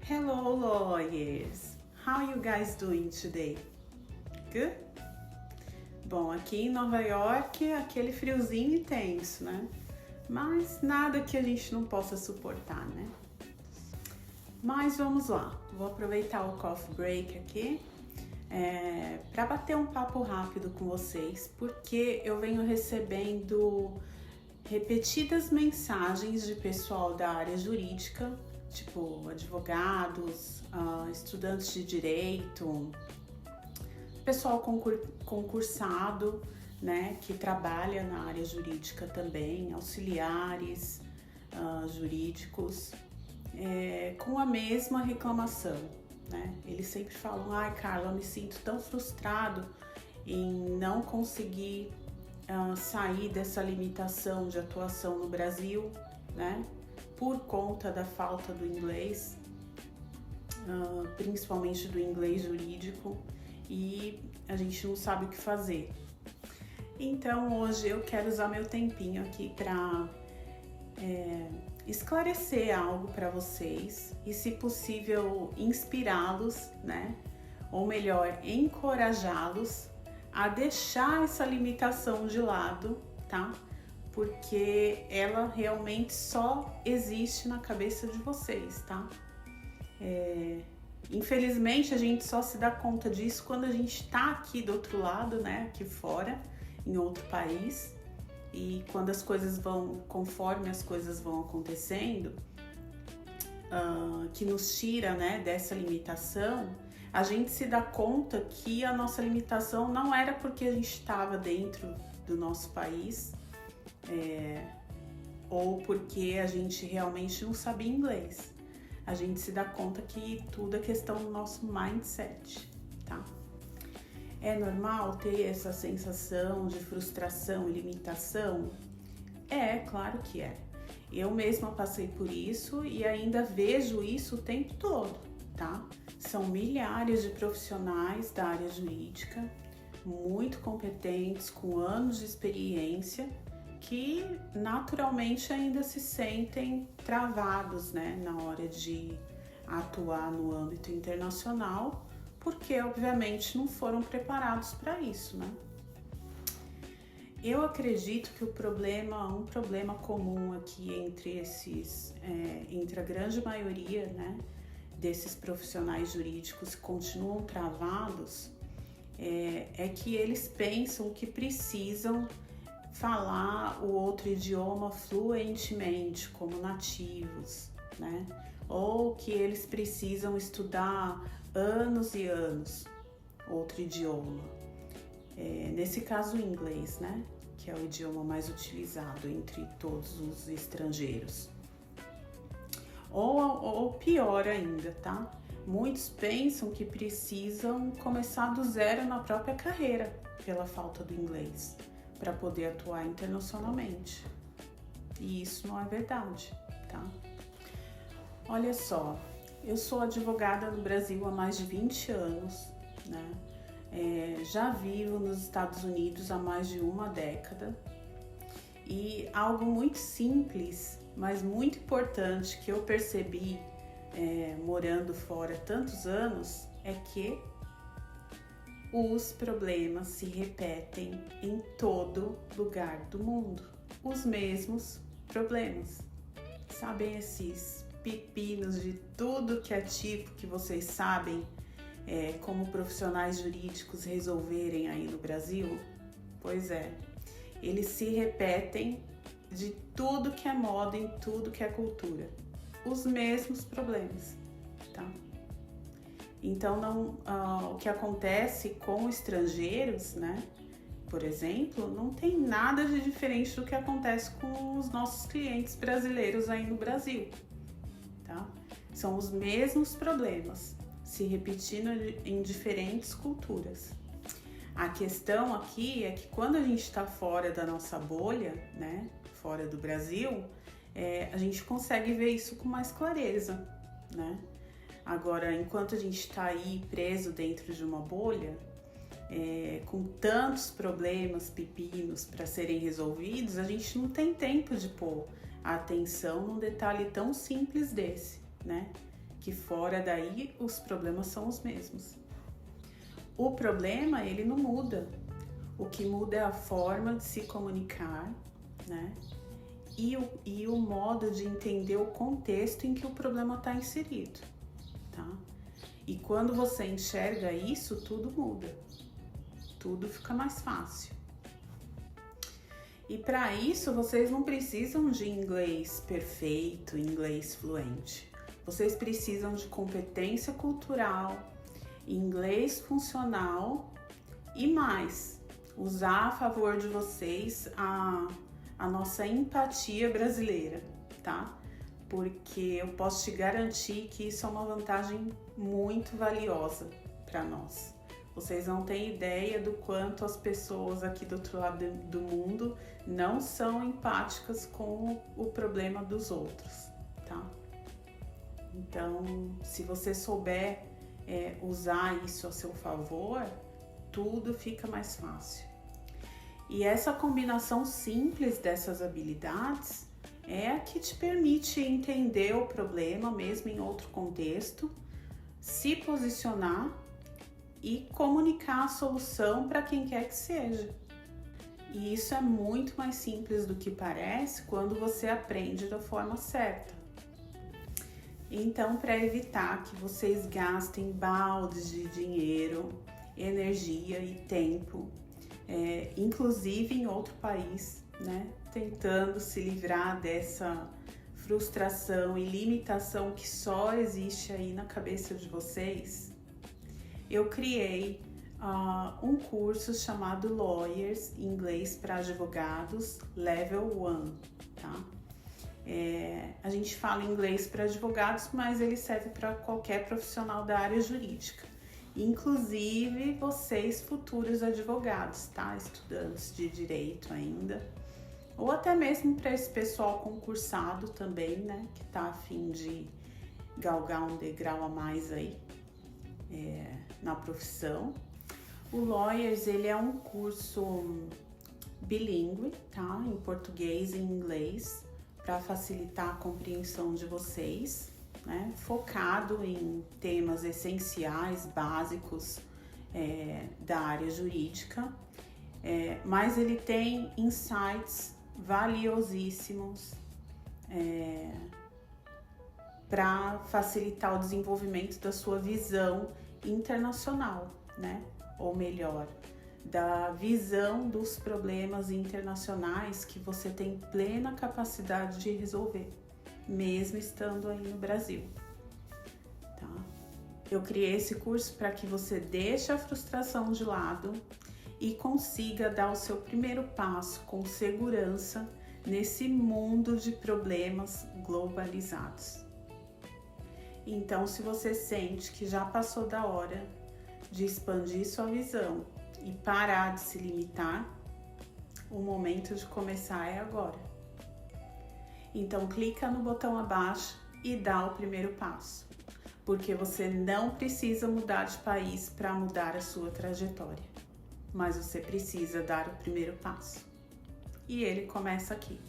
Hello lawyers! How you guys doing today? Good? Bom, aqui em Nova York, aquele friozinho intenso, né? Mas nada que a gente não possa suportar, né? Mas vamos lá, vou aproveitar o coffee break aqui para bater um papo rápido com vocês, porque eu venho recebendo repetidas mensagens de pessoal da área jurídica, tipo advogados, estudantes de direito, pessoal concursado, né, que trabalha na área jurídica também, auxiliares jurídicos, com a mesma reclamação, né? Eles sempre falam: ai, Carla, eu me sinto tão frustrado em não conseguir sair dessa limitação de atuação no Brasil, né? Por conta da falta do inglês, principalmente do inglês jurídico, e a gente não sabe o que fazer. Então hoje eu quero usar meu tempinho aqui para esclarecer algo para vocês e, se possível, inspirá-los, né? Ou melhor, encorajá-los a deixar essa limitação de lado, tá? Porque ela realmente só existe na cabeça de vocês, tá? Infelizmente a gente só se dá conta disso quando a gente tá aqui do outro lado, né? Aqui fora, em outro país. E quando as coisas conforme as coisas vão acontecendo, que nos tira, né, dessa limitação, a gente se dá conta que a nossa limitação não era porque a gente estava dentro do nosso país, ou porque a gente realmente não sabia inglês. A gente se dá conta que tudo é questão do nosso mindset, tá? É normal ter essa sensação de frustração e limitação? Claro que é. Eu mesma passei por isso e ainda vejo isso o tempo todo, tá? São milhares de profissionais da área jurídica, muito competentes, com anos de experiência, que naturalmente ainda se sentem travados, né, na hora de atuar no âmbito internacional, porque obviamente não foram preparados para isso, né? Eu acredito que um problema comum aqui entre a grande maioria, né, desses profissionais jurídicos que continuam travados, é que eles pensam que precisam falar o outro idioma fluentemente, como nativos, né? Ou que eles precisam estudar anos e anos outro idioma. Nesse caso, o inglês, né? Que é o idioma mais utilizado entre todos os estrangeiros. Ou pior ainda, tá? Muitos pensam que precisam começar do zero na própria carreira pela falta do inglês, para poder atuar internacionalmente. E isso não é verdade, tá? Olha só, eu sou advogada no Brasil há mais de 20 anos, né? Já vivo nos Estados Unidos há mais de uma década, e algo muito simples, mas muito importante que eu percebi morando fora há tantos anos é que os problemas se repetem em todo lugar do mundo. Os mesmos problemas. Sabem esses pepinos de tudo que é tipo que vocês sabem como profissionais jurídicos resolverem aí no Brasil? Pois é, eles se repetem de tudo que é moda, em tudo que é cultura. Os mesmos problemas, tá? Então, o que acontece com estrangeiros, né, por exemplo, não tem nada de diferente do que acontece com os nossos clientes brasileiros aí no Brasil, tá? São os mesmos problemas se repetindo em diferentes culturas. A questão aqui é que quando a gente está fora da nossa bolha, né, fora do Brasil, a gente consegue ver isso com mais clareza, né? Agora, enquanto a gente está aí preso dentro de uma bolha, com tantos problemas, pepinos para serem resolvidos, a gente não tem tempo de pôr a atenção num detalhe tão simples desse, né? que fora daí os problemas são os mesmos. O problema, ele não muda. O que muda é a forma de se comunicar, né? E o modo de entender o contexto em que o problema está inserido, tá? E quando você enxerga isso, tudo muda. Tudo fica mais fácil. E para isso, vocês não precisam de inglês perfeito, inglês fluente. Vocês precisam de competência cultural, inglês funcional e mais, usar a favor de vocês a nossa empatia brasileira, tá? Porque eu posso te garantir que isso é uma vantagem muito valiosa para nós. Vocês não têm ideia do quanto as pessoas aqui do outro lado do mundo não são empáticas com o problema dos outros, tá? Então, se você souber usar isso a seu favor, tudo fica mais fácil. E essa combinação simples dessas habilidades é a que te permite entender o problema mesmo em outro contexto, se posicionar e comunicar a solução para quem quer que seja. E isso é muito mais simples do que parece quando você aprende da forma certa. Então, para evitar que vocês gastem baldes de dinheiro, energia e tempo, inclusive em outro país, né, tentando se livrar dessa frustração e limitação que só existe aí na cabeça de vocês, eu criei um curso chamado Lawyers, Inglês para Advogados, Level 1, tá? A gente fala inglês para advogados, mas ele serve para qualquer profissional da área jurídica, inclusive vocês futuros advogados, tá? Estudantes de direito ainda, ou até mesmo para esse pessoal concursado também, né? Que tá a fim de galgar um degrau a mais aí na profissão. O Lawyers, ele é um curso bilíngue, tá? Em português e em inglês, para facilitar a compreensão de vocês, né? Focado em temas essenciais, básicos da área jurídica, mas ele tem insights valiosíssimos para facilitar o desenvolvimento da sua visão internacional, né? Ou melhor, da visão dos problemas internacionais que você tem plena capacidade de resolver, mesmo estando aí no Brasil, tá? Eu criei esse curso para que você deixe a frustração de lado e consiga dar o seu primeiro passo com segurança nesse mundo de problemas globalizados. Então, se você sente que já passou da hora de expandir sua visão e parar de se limitar, o momento de começar é agora. Então, clica no botão abaixo e dá o primeiro passo, porque você não precisa mudar de país para mudar a sua trajetória, mas você precisa dar o primeiro passo. E ele começa aqui.